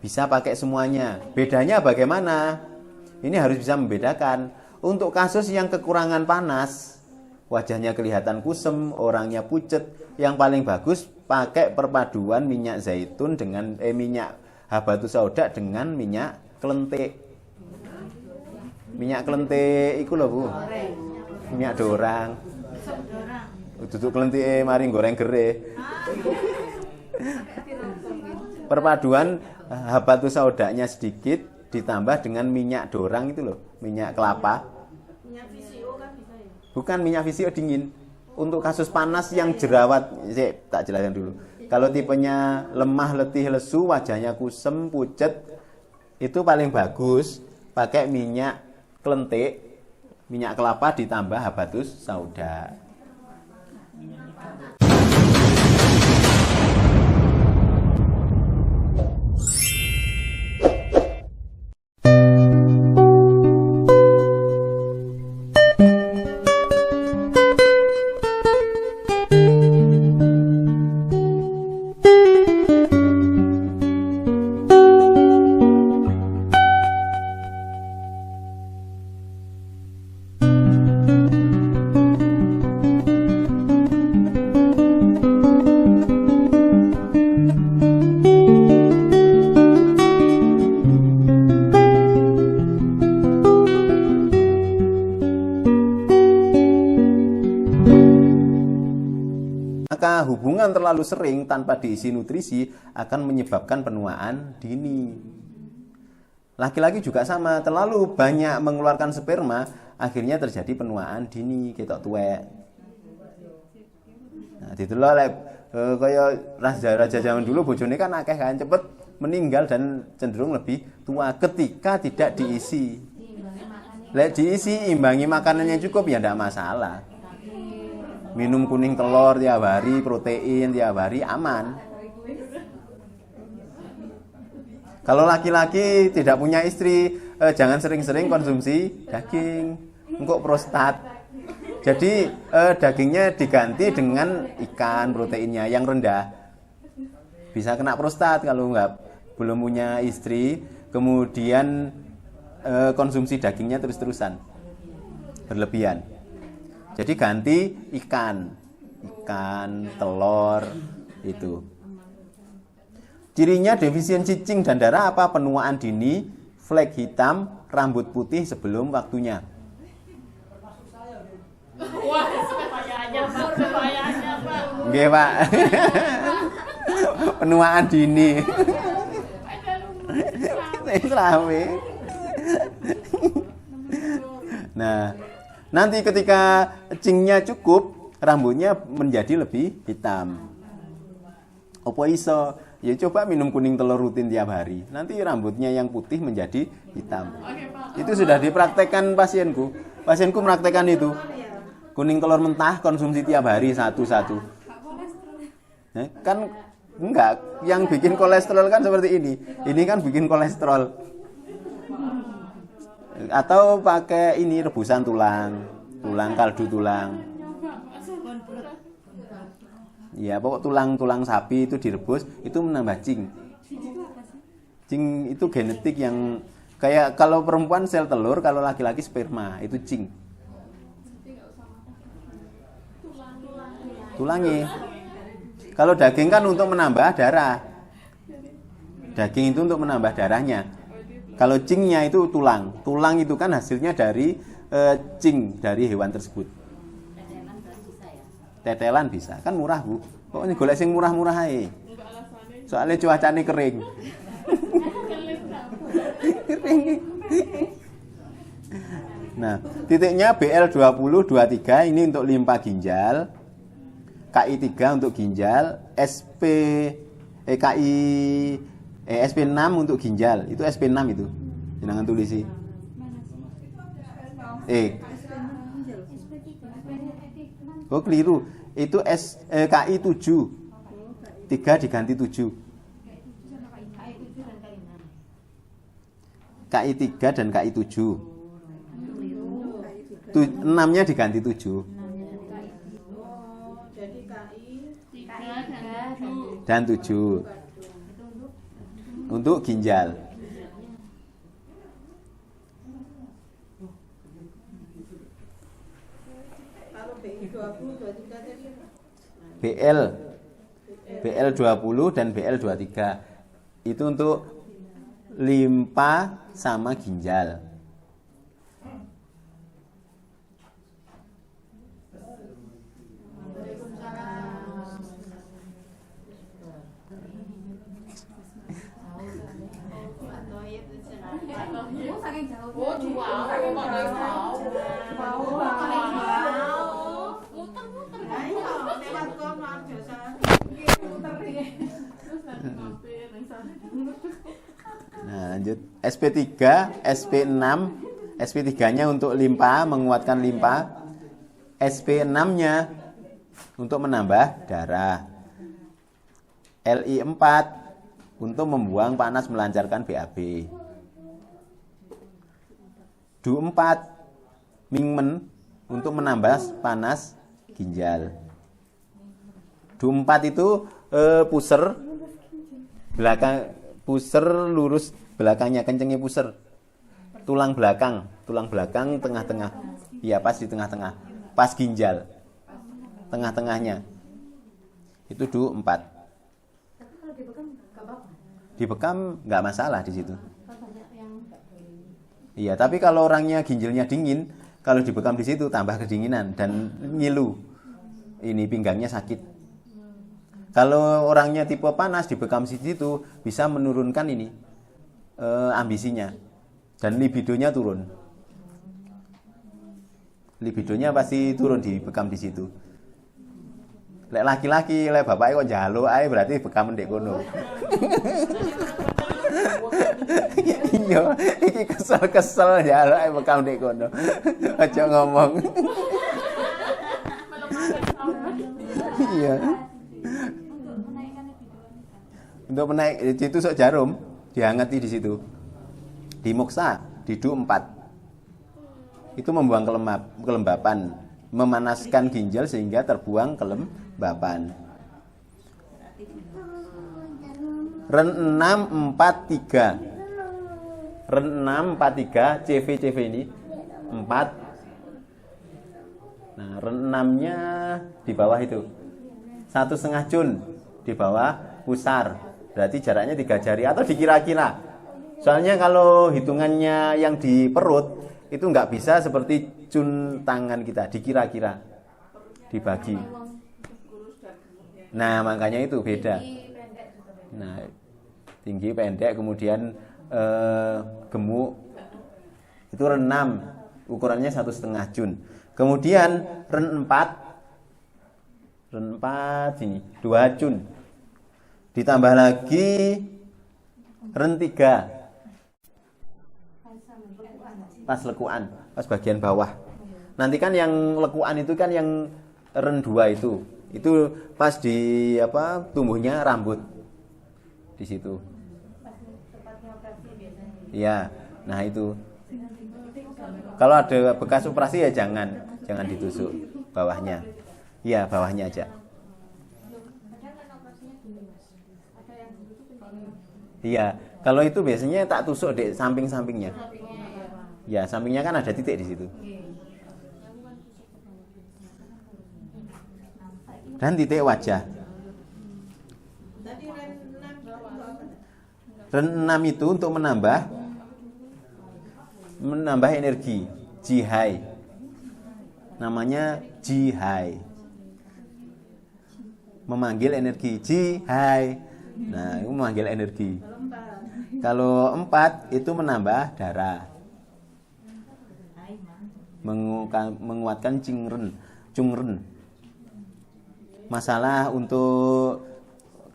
bisa pakai semuanya. Bedanya bagaimana? Ini harus bisa membedakan. Untuk kasus yang kekurangan panas, wajahnya kelihatan kusem, orangnya pucet, yang paling bagus pakai perpaduan minyak zaitun dengan minyak habatus sauda dengan minyak kelentik. Minyak kelentik iku lho, Bu. Minyak dorang. Duduk kelentik mari goreng gereh. Perpaduan habatus saudanya sedikit ditambah dengan minyak dorang itu loh, minyak kelapa. Minyak VCO kan bisa ya? Bukan minyak VCO dingin. Untuk kasus panas yang jerawat, tak jelaskan dulu. Kalau tipenya lemah, letih, lesu, wajahnya kusem, pucet, itu paling bagus pakai minyak kelentik, minyak kelapa ditambah habatus sauda. Maka hubungan terlalu sering tanpa diisi nutrisi akan menyebabkan penuaan dini. Laki-laki juga sama, terlalu banyak mengeluarkan sperma, akhirnya terjadi penuaan dini, ketok tuwek. Nah, ditelok kaya raja-raja zaman dulu bojone kan akeh kan cepet meninggal dan cenderung lebih tua ketika tidak diisi. Lek diisi imbangi makanannya cukup ya tidak masalah. Minum kuning telur tiap hari, protein tiap hari, aman. Kalau laki-laki tidak punya istri, jangan sering-sering konsumsi daging, engkau prostat. Jadi dagingnya diganti dengan ikan proteinnya yang rendah. Bisa kena prostat kalau belum punya istri, kemudian konsumsi dagingnya terus-terusan berlebihan. Jadi ganti ikan, telur itu. Cirinya defisiensi zinc dan darah apa? Penuaan dini, flek hitam, rambut putih sebelum waktunya. Wah, kayaknya Pak. Nggih, Pak. Penuaan dini. Nah, nanti ketika zincnya cukup, rambutnya menjadi lebih hitam. Opo iso? Ya coba minum kuning telur rutin tiap hari. Nanti rambutnya yang putih menjadi hitam. Itu sudah dipraktekkan pasienku. Pasienku praktekkan itu. Kuning telur mentah konsumsi tiap hari satu-satu. Kan enggak, yang bikin kolesterol kan seperti ini. Ini kan bikin kolesterol. Atau pakai ini rebusan tulang kaldu tulang. Ya, pokok tulang sapi itu direbus, itu menambah zinc. Zinc itu genetik yang kayak kalau perempuan sel telur, kalau laki-laki sperma, itu zinc. Tulangnya. Kalau daging kan untuk menambah darah. Daging itu untuk menambah darahnya. Kalau zinc-nya itu tulang. Tulang itu kan hasilnya dari zinc dari hewan tersebut. Tetelan bisa. Kan murah, Bu. Pokoknya golek sing murah-murah ae. Soalnya cuacane kering. Nah, titiknya BL20-23 ini untuk limpa ginjal. KI3 untuk ginjal, SP6 untuk ginjal. Itu SP6 itu. Jangan tulisi. Oh, keliru. Itu KI7. 3 diganti 7. KI3 dan KI7. 6-nya diganti 7. Dan 7. untuk ginjal. Kalau BI 20, 23 tadi apa? BL BL20 dan BL23 itu untuk limpa sama ginjal. Oh, jual. Muter-muter. Ayo, lewat kono aja. Nah, lanjut SP3, SP6. SP3-nya untuk limpa, menguatkan limpa. SP6-nya untuk menambah darah. LI4 untuk membuang panas, melancarkan BAB. DU4 Mingmen untuk menambah panas ginjal. DU4 itu puser belakang, puser lurus belakangnya, kencengnya puser. Tulang belakang tengah-tengah. Iya, pas di tengah-tengah. Pas ginjal. Tengah-tengahnya. Itu DU4. Tapi kalau dibekam enggak apa-apa. Dibekam enggak masalah di situ. Iya, tapi kalau orangnya ginjalnya dingin, kalau dibekam di situ tambah kedinginan dan ngilu. Ini pinggangnya sakit. Kalau orangnya tipe panas dibekam di situ bisa menurunkan ini ambisinya dan libidonya turun. Libidonya pasti turun dibekam di situ. Lek laki-laki, lek bapaknya kok njaluk ae berarti bekam ndek kono. Iya, iki kesel-kesel njaluk ae bekam ndek kono. Aja ngomong. Iya. Untuk menaik itu sok jarum dihangati di situ. Di moksa, di DU4. Itu membuang kelembapan, memanaskan ginjal sehingga terbuang kelembapan. Ren 643. Ren 643 CV ini 4. Nah, ren 6-nya di bawah itu. 1,5 jun di bawah pusar. Berarti jaraknya 3 jari atau dikira-kira. Soalnya kalau hitungannya yang di perut itu nggak bisa seperti jun tangan kita, dikira-kira, dibagi. Nah, makanya itu beda. Nah, tinggi pendek kemudian gemuk itu ren 6, ukurannya 1,5 jun. Kemudian ren 4 ini 2 jun. Ditambah lagi ren 3 pas lekuan, pas bagian bawah. Nanti kan yang lekuan itu kan yang ren 2 itu pas di tumbuhnya rambut di situ. Iya, nah itu. Kalau ada bekas operasi ya jangan ditusuk bawahnya. Iya, bawahnya aja. Iya, kalau itu biasanya tak tusuk di samping-sampingnya. Ya, sampingnya kan ada titik di situ. Dan titik wajah. Ren 6 itu untuk menambah energi, jihai. Namanya jihai. Memanggil energi, jihai. Nah, itu memanggil energi. Kalau 4 itu menambah darah. Menguatkan cungren. Masalah untuk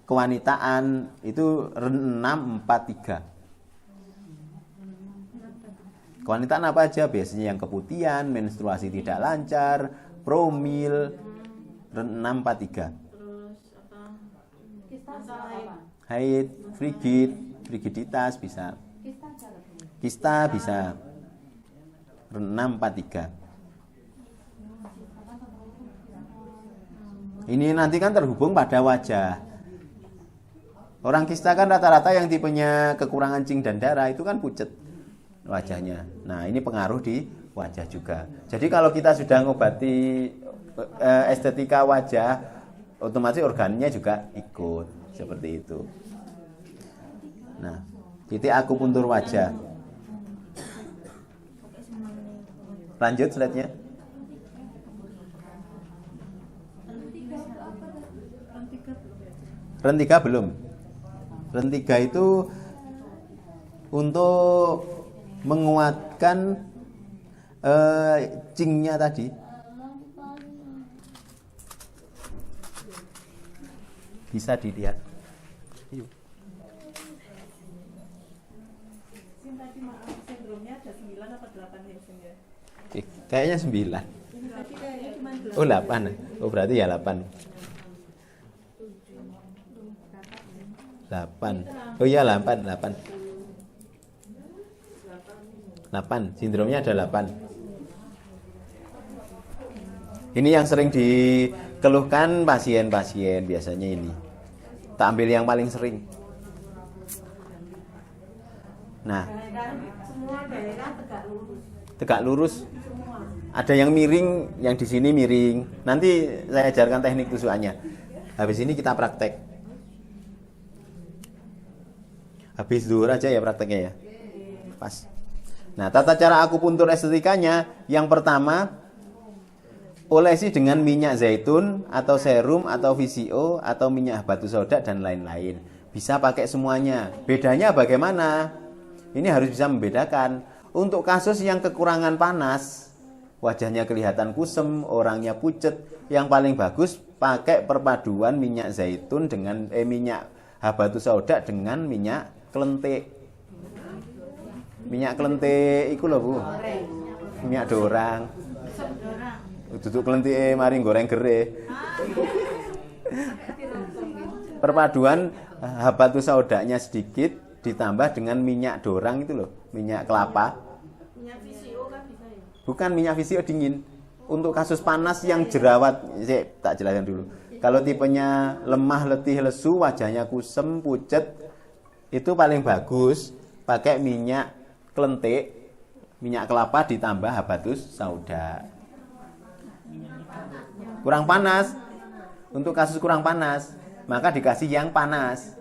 kewanitaan itu ren 643. Kewanitaan apa aja? Biasanya yang keputihan, menstruasi tidak lancar, promil, ren 643. Haid, frigiditas bisa. Kista bisa. Ren 643. Ini nanti kan terhubung pada wajah. Orang kista kan rata-rata yang tipenya kekurangan zinc dan darah itu kan pucet wajahnya. Nah, ini pengaruh di wajah juga. Jadi kalau kita sudah ngobati estetika wajah, otomatis organnya juga ikut seperti itu. Nah, titik akupuntur wajah. Lanjut slide-nya. Rentiga belum. Rentiga itu untuk menguatkan cingnya tadi. Bisa dilihat. Yuk. Sindromnya ada 9 atau 8 ya, ya? Kayaknya 9. Oh 8. Oh berarti ya 8. 8. Oh iya 8. 8. Sindromnya ada 8. Ini yang sering dikeluhkan pasien-pasien biasanya ini. Tak ambil yang paling sering. Nah, Semua daerah tegak lurus. Ada yang miring, yang di sini miring. Nanti saya ajarkan teknik tusukannya. Habis ini kita praktek. Habis zuhur aja ya prakteknya ya. Pas. Nah, tata cara akupuntur estetikanya yang pertama olesi dengan minyak zaitun atau serum atau VCO atau minyak batu soda dan lain-lain. Bisa pakai semuanya. Bedanya bagaimana? Ini harus bisa membedakan. Untuk kasus yang kekurangan panas, wajahnya kelihatan kusem, orangnya pucet, yang paling bagus pakai perpaduan minyak zaitun dengan minyak batu soda dengan minyak kelentik. Minyak kelentik iku lho, Bu. Minyak dorang. Duduk kelentike mari goreng gereh. Perpaduan batu sodanya sedikit ditambah dengan minyak dorang itu loh, minyak kelapa. Minyak VCO kan bisa ya? Bukan minyak VCO dingin. Untuk kasus panas yang jerawat, saya tak jelaskan dulu. Kalau tipenya lemah, letih, lesu, wajahnya kusem, pucet, itu paling bagus pakai minyak kelentik, minyak kelapa ditambah habatus sauda. Kurang panas. Untuk kasus kurang panas, maka dikasih yang panas.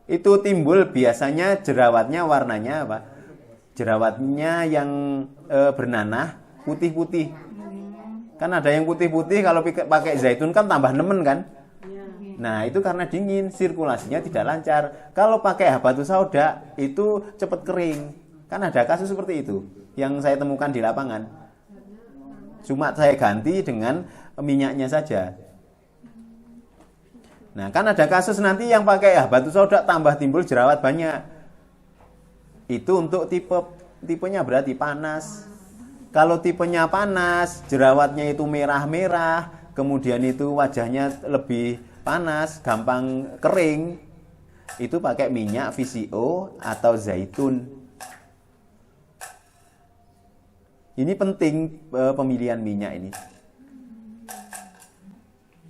Itu timbul biasanya jerawatnya warnanya apa? Jerawatnya yang bernanah putih-putih. Kan ada yang putih-putih, kalau pakai zaitun kan tambah nemen kan? Nah, itu karena dingin, sirkulasinya tidak lancar. Kalau pakai habatus sauda itu cepat kering. Kan ada kasus seperti itu yang saya temukan di lapangan. Cuma saya ganti dengan minyaknya saja. Nah, kan ada kasus nanti yang pakai habatus sauda tambah timbul jerawat banyak. Itu untuk tipenya berarti panas. Kalau tipenya panas, jerawatnya itu merah-merah, kemudian itu wajahnya lebih panas, gampang kering, itu pakai minyak VCO atau zaitun. Ini penting pemilihan minyak ini.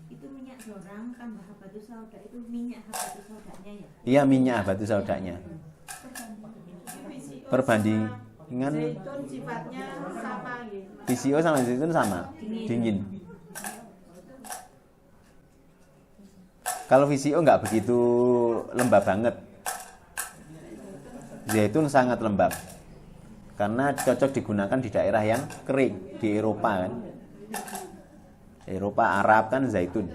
Itu minyak dorang tambah habatus sauda, itu minyak habatus saudanya ya? Iya, minyak habatus saudanya. Perbandingan Zaitun sifatnya sama gitu. VCO sama zaitun sama, dingin. Kalau VCO nggak begitu lembab banget. Zaitun sangat lembab. Karena cocok digunakan di daerah yang kering, di Eropa kan. Eropa, Arab kan zaitun.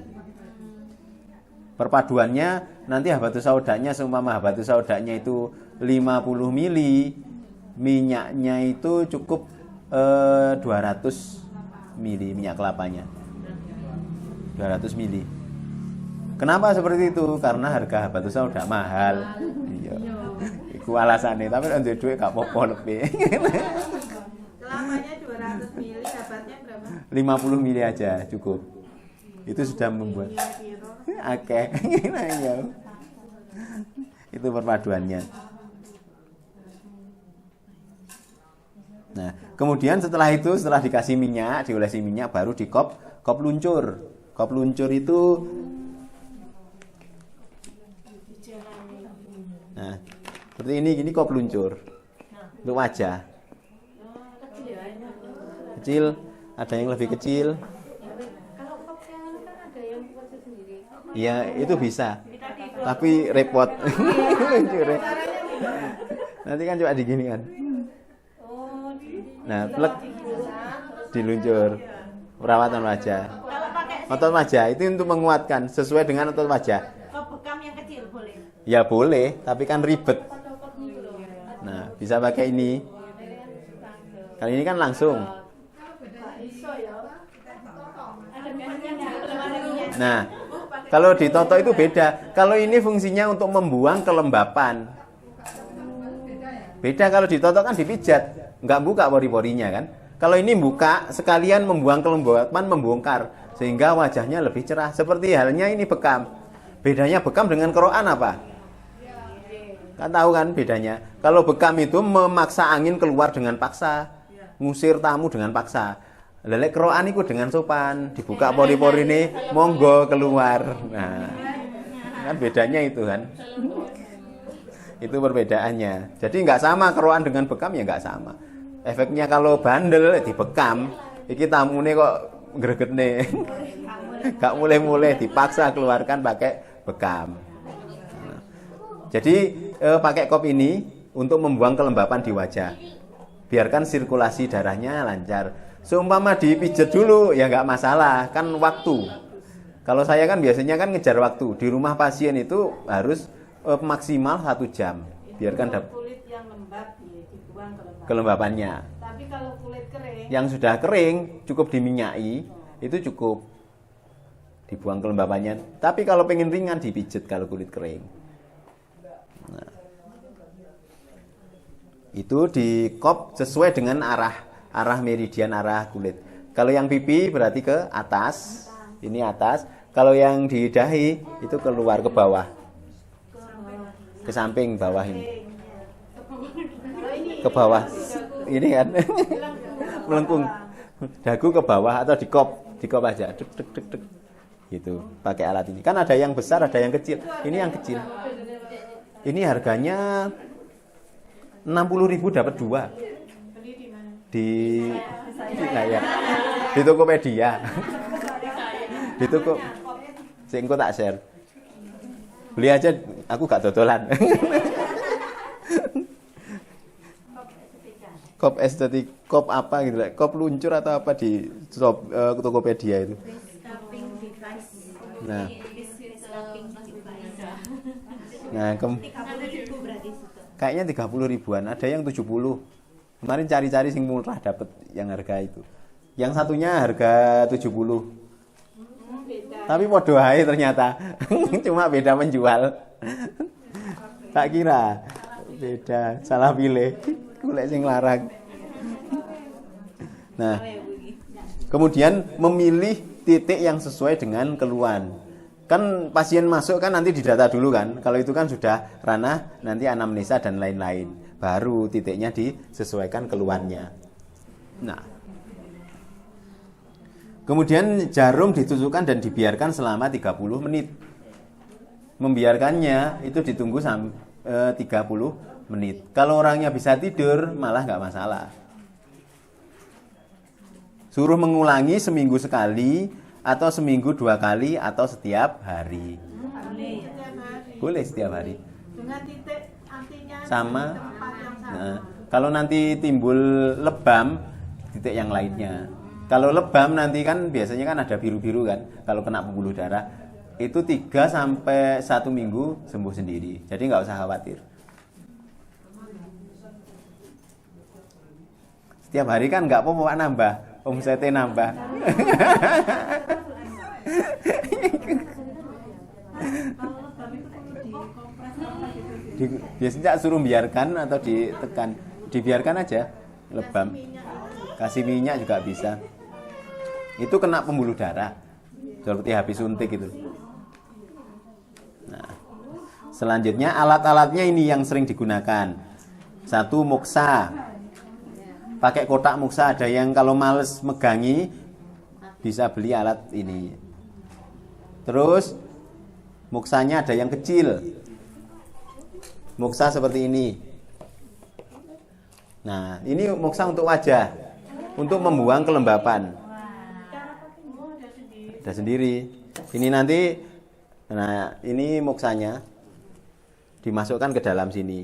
Perpaduannya nanti habatus saudanya, seumpama habatus saudanya itu 50 mili, minyaknya itu cukup 200 mili minyak kelapanya. 200 mili. Kenapa seperti itu? Karena harga habatus sauda mahal. Iya. Iku alasannya, tapi nek duwe dhuwit gak apa-apa lebih. Kelapanya 200 mili, habatnya berapa? 50 mili aja cukup. Itu sudah membuat akeh. Iya. Itu perpaduannya. Nah, kemudian setelah itu, setelah dikasih minyak, diolesi minyak, baru di kop luncur. Kop luncur itu Seperti ini kop luncur untuk wajah. Kecil ya. Kecil, ada yang lebih kecil. Kalau kop yang kan ada yang buat sendiri. Ya, itu bisa. Tapi repot. Luncurnya. Nanti kan coba digini kan. Oh, Nah, plek diluncur. Perawatan wajah. Kalau pakai Otot wajah itu untuk menguatkan sesuai dengan otot wajah. kop bekam yang kecil boleh. Ya boleh, tapi kan ribet. Nah, bisa pakai ini. Kali ini kan langsung. Nah, kalau ditoto itu beda. Kalau ini fungsinya untuk membuang kelembapan. Beda kalau ditoto kan dipijat, nggak buka pori-porinya kan. Kalau ini buka, sekalian membuang kelembapan, membongkar, sehingga wajahnya lebih cerah. Seperti halnya ini bekam. Bedanya bekam dengan keroan apa? Kan tahu kan bedanya. Kalau bekam itu memaksa angin keluar dengan paksa, ngusir tamu dengan paksa. Lelek keroan itu dengan sopan, dibuka pori-pori ini, monggo keluar. Nah, kan bedanya itu kan. Itu perbedaannya. Jadi nggak sama keroan dengan bekam ya nggak sama. Efeknya kalau bandel dibekam, iki tamune kok gregetne. Gak mulai-mulai dipaksa keluarkan pakai bekam. Nah, jadi pakai kop ini untuk membuang kelembapan di wajah. Biarkan sirkulasi darahnya lancar. Seumpama dipijet dulu ya nggak masalah, kan waktu. Kalau saya kan biasanya kan ngejar waktu. Di rumah pasien itu harus maksimal 1 jam. Biarkan kulit yang lembab dibuang kelembapannya. Tapi kalau kulit kering, Yang sudah kering cukup diminyai, itu cukup dibuang kelembapannya. Tapi kalau pengen ringan dipijet kalau kulit kering. Nah, itu di kop sesuai dengan arah meridian arah kulit. Kalau yang pipi berarti ke atas, ini atas. Kalau yang di dahi itu keluar ke bawah, ke samping bawah ini, ke bawah ini kan melengkung, dagu ke bawah atau di kop aja, dek dek dek dek, gitu. Pakai alat ini. Kan ada yang besar, ada yang kecil. Ini yang kecil. Ini harganya 60.000 dapat 2 di saya di Tokopedia. Di toko sing engko tak share. Beli aja, aku gak dodolan. Kop estetik, kop apa gitu, kop luncur atau apa di Tokopedia itu. Scalping device. Nah, Scalping device. nah 30.000 berarti situ. kayaknya 30 ribuan, ada yang 70. Kemarin cari-cari sing murah dapat yang harga itu. Yang satunya harga 70. Tapi podo ae ternyata. Cuma beda penjual. Tak kira beda, salah pilih. Golek sing larang. Nah, kemudian memilih titik yang sesuai dengan keluhan. Kan pasien masuk kan nanti didata dulu kan. Kalau itu kan sudah ranah nanti anamnesa dan lain-lain. Baru titiknya disesuaikan keluhannya. Nah, kemudian jarum ditusukkan dan dibiarkan selama 30 menit. Membiarkannya itu ditunggu sampai 30 menit. Kalau orangnya bisa tidur malah nggak masalah. Suruh mengulangi seminggu sekali atau seminggu 2 kali atau setiap hari. Boleh setiap hari. dengan titik antinya Sama. di tempat yang sama. Nah, kalau nanti timbul lebam, titik yang lainnya. Kalau lebam nanti kan biasanya kan ada biru-biru kan. Kalau kena pembuluh darah itu 3 sampai 1 minggu sembuh sendiri. Jadi nggak usah khawatir. Setiap hari kan nggak apa-apa nambah, omsetnya nambah. Biasanya suruh biarkan atau ditekan, dibiarkan aja lebam. Kasih minyak juga bisa. Itu kena pembuluh darah, seperti habis suntik itu. Nah, selanjutnya alat-alatnya ini yang sering digunakan. 1 muksa. Pakai kotak muksa, ada yang kalau males megangi bisa beli alat ini. Terus muksanya ada yang kecil. Moksa seperti ini. Nah, ini moksa untuk wajah, untuk membuang kelembapan. Ada sendiri. Ini nanti, nah ini moksanya dimasukkan ke dalam sini.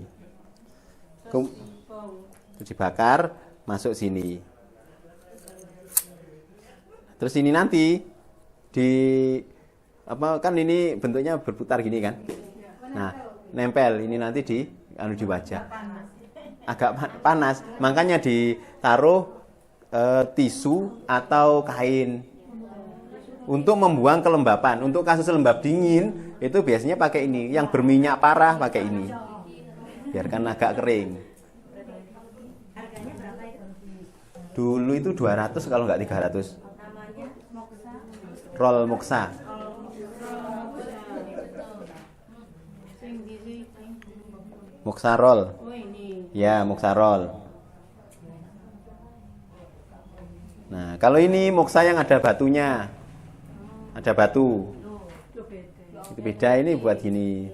Dibakar, masuk sini. Terus ini nanti di apa kan ini bentuknya berputar gini kan? Nah, nempel ini nanti di wajah. Agak panas, makanya ditaruh tisu atau kain untuk membuang kelembapan. Untuk kasus lembab dingin itu biasanya pakai ini, yang berminyak parah pakai ini. Biarkan agak kering. Harganya berapa itu? Dulu itu 200 kalau nggak 300. Namanya moksa. Roll moksa. Moksa roll. Oh ini. Ya, moksa roll. Nah, kalau ini moksa yang ada batunya. Ada batu. Itu beda, ini buat gini.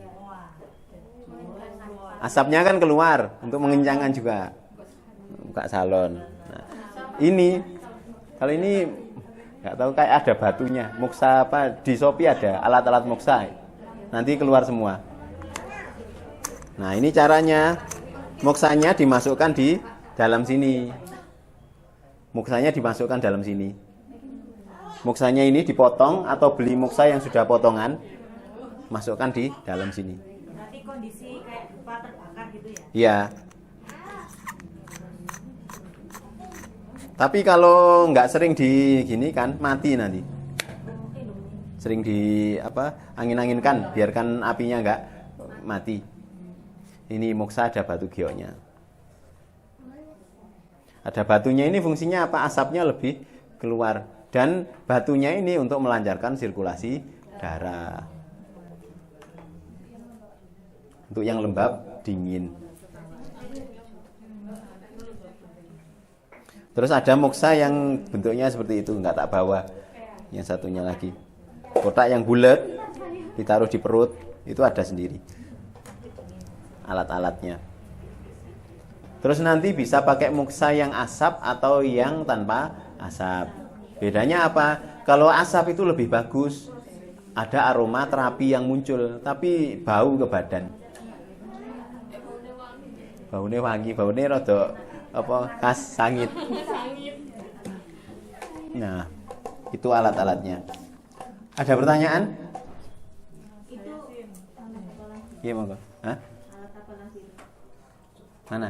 Asapnya kan keluar untuk mengencangkan juga. Buka salon. Nah, ini kalau ini nggak tahu kayak ada batunya. Moksa apa di Shopee ada alat-alat moksa. Nanti keluar semua. Nah, ini caranya. Moksanya dimasukkan di dalam sini. Moksanya dimasukkan dalam sini. Moksanya ini dipotong atau beli moksa yang sudah potongan, masukkan di dalam sini. Berarti kondisi kayak dupa terbakar gitu ya? Iya. Tapi kalau nggak sering di gini kan mati nanti. Sering di angin-anginkan, biarkan apinya nggak mati. Ini moksa ada batu gioknya. Ada batunya ini fungsinya apa? Asapnya lebih keluar. Dan batunya ini untuk melancarkan sirkulasi darah. Untuk yang lembab, dingin. Terus ada moksa yang bentuknya seperti itu, nggak tak bawa. Yang satunya lagi. Kotak yang bulat, ditaruh di perut, itu ada sendiri. Alat-alatnya. Terus nanti bisa pakai moksa yang asap atau yang tanpa asap. Bedanya apa? Kalau asap itu lebih bagus. Ada aroma terapi yang muncul, tapi bau ke badan. Baunya wangi, baunya rada khas sangit. Nah, itu alat-alatnya. Ada pertanyaan? Itu Iya, monggo. Hah? alat apa lagi? Mana?